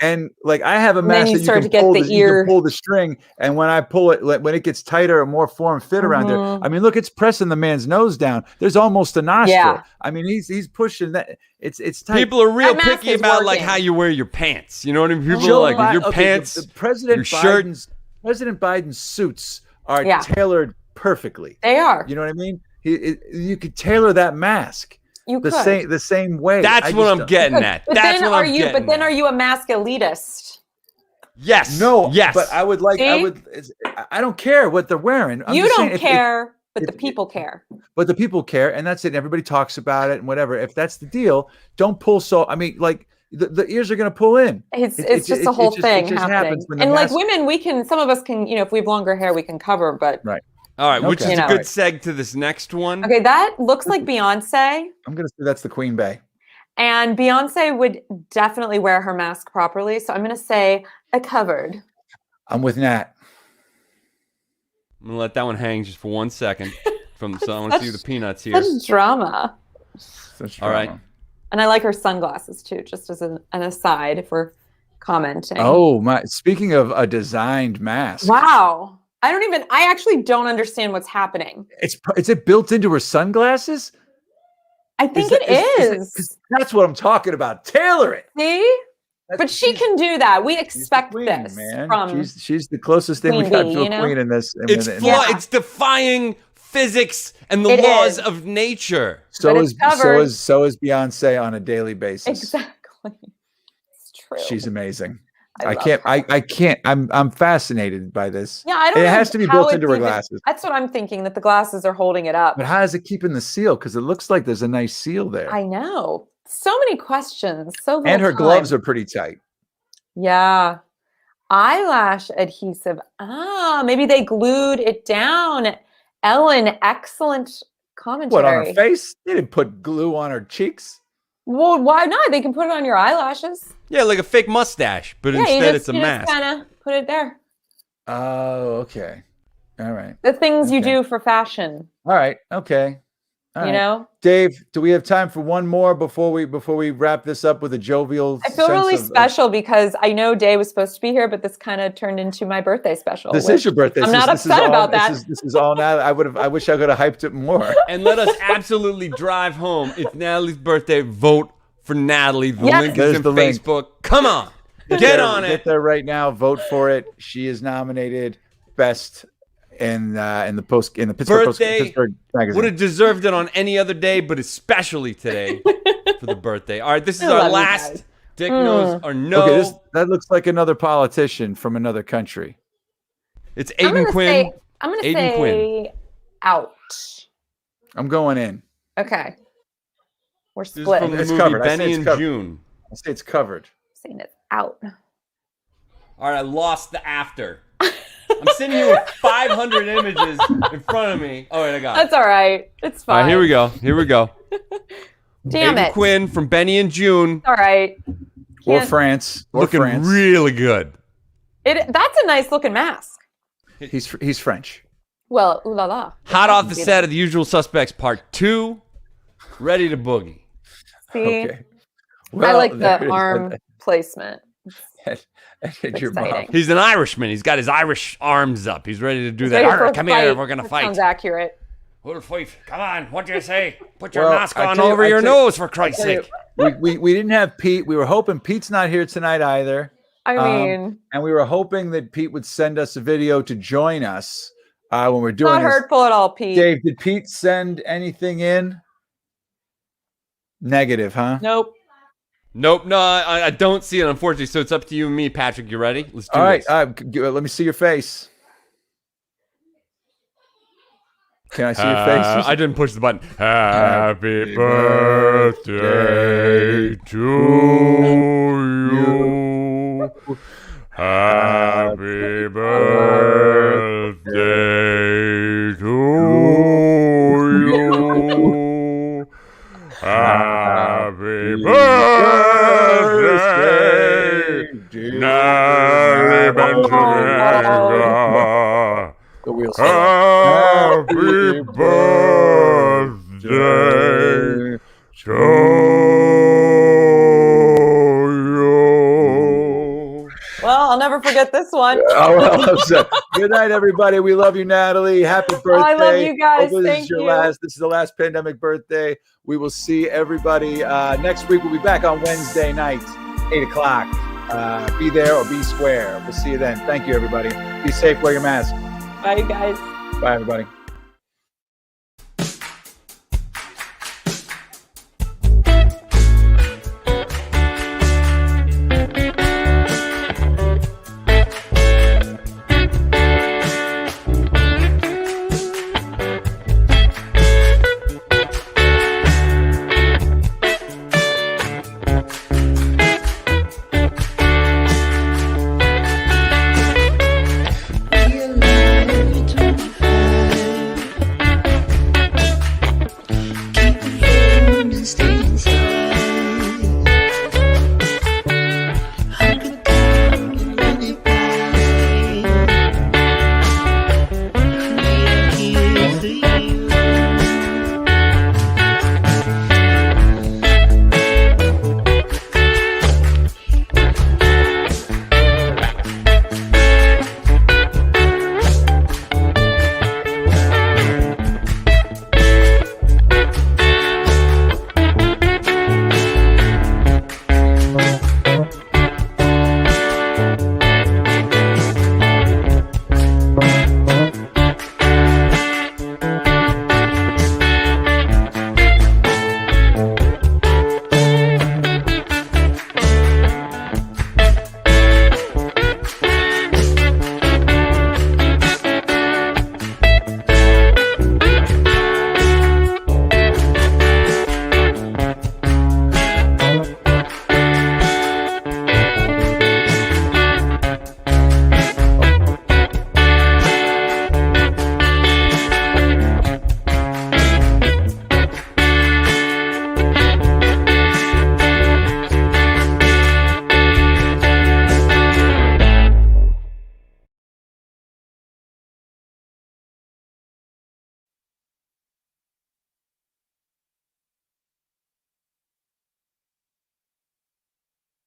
And like I have a mask that you can pull the string. And when I pull it, when it gets tighter and more form fit around there, I mean, look, it's pressing the man's nose down. There's almost a nostril. Yeah. I mean, he's pushing that. It's tight. People are real picky about like how you wear your pants. You know what I mean? People are like your pants, your shirt. President Biden's suits are tailored perfectly. They are. You know what I mean? You could tailor that mask. The same way. That's what I'm getting at. Then are you a mask elitist? Yes. No. Yes. But I would like. I don't care what they're wearing. You don't care, but the people care. But the people care, and that's it. Everybody talks about it and whatever. If that's the deal, don't pull. So I mean, like the ears are going to pull in. It's just a whole thing happening. And like women, some of us can, if we have longer hair, we can cover. But right. All right, which is a good seg to this next one. Okay, that looks like Beyonce. I'm going to say that's the Queen Bey. And Beyonce would definitely wear her mask properly. So I'm going to say a covered. I'm with Nat. I'm going to let that one hang just for 1 second. So I want to see the peanuts here. Such drama. All right. And I like her sunglasses too, just as an aside if we're commenting. Oh, my. Speaking of a designed mask. Wow. I actually don't understand what's happening. Is it built into her sunglasses? I think it is. That's what I'm talking about. Tailor it. See? But she can do that. We expect this from she's the closest thing we got to a queen in this. It's defying physics and the laws of nature. So is Beyonce on a daily basis. Exactly. It's true. She's amazing. I can't. I'm fascinated by this. Yeah, I don't know. It has to be built into her glasses. That's what I'm thinking, that the glasses are holding it up. But how is it keeping the seal? Because it looks like there's a nice seal there. I know. So many questions. And her gloves are pretty tight. Yeah. Eyelash adhesive. Maybe they glued it down. Ellen, excellent commentary. What, on her face? They didn't put glue on her cheeks. Well, why not? They can put it on your eyelashes. Yeah, like a fake mustache, but instead it's a mask. Just kind of put it there. Oh, okay. All right. The things you do for fashion. All right. Okay. All right. know? Dave, do we have time for one more before we wrap this up with a jovial I feel really special because I know Dave was supposed to be here, but this kind of turned into my birthday special. This is your birthday. I'm not upset about that. This is all now. I wish I could have hyped it more. And let us absolutely drive home. It's Natalie's birthday. Vote for Natalie. The link is in Facebook. Come on. Get on it. Get there right now. Vote for it. She is nominated best in the Pittsburgh magazine. Would have deserved it on any other day, but especially today for the birthday. All right, this is our last Dick Knows or No. Okay, that looks like another politician from another country. It's Aiden Quinn. I'm going to say out. I'm going in. Okay. We're This is split. from the It's movie covered. Benny and June. I say it's covered. I'm saying it's out. All right, I lost the after. I'm sitting here with 500 images in front of me. Oh, wait, I got it. That's all right. It's fine. All right, here we go. Here we go. Damn Aiden it. Quinn from Benny and June. All right. Or Can't- France. Or Looking France. really good. That's a nice looking mask. He's French. Well, ooh la la. Hot off the set of The Usual Suspects Part 2. Ready to boogie. See, Okay. I Well, like there it the is. arm placement. Hit your exciting. mom. He's an Irishman. He's got his Irish arms up. He's ready to do He's that. ready for Arr, a come fight. here. We're going to That fight. Sounds accurate. We'll fight. Come on. What do you say? Put your Well, mask I on tell you- over I your tell you- nose, for Christ's I tell sake. We didn't have Pete. We were hoping Pete's not here tonight either. I mean, And we were hoping that Pete would send us a video to join us when we're doing not this. hurtful at all, Pete. Dave, did Pete send anything in? Negative, huh? Nope. Nope. No, I don't see it, unfortunately. So it's up to you and me, Patrick. You ready? Let's do All right. this. Let me see your face. Can I see your face? I didn't push the button. Happy birthday to you. Happy birthday to you. Happy birthday, Natalie Benjamin. The wheels. Happy birthday to you. Well, I'll never forget this one. Oh, well, so, good night, everybody. We love you, Natalie. Happy birthday. I love you guys. Hopefully this Thank is your you. last. This is the last pandemic birthday. We will see everybody next week. We'll be back on Wednesday night, 8 o'clock. Be there or be square. We'll see you then. Thank you, everybody. Be safe. Wear your mask. Bye, guys. Bye, everybody.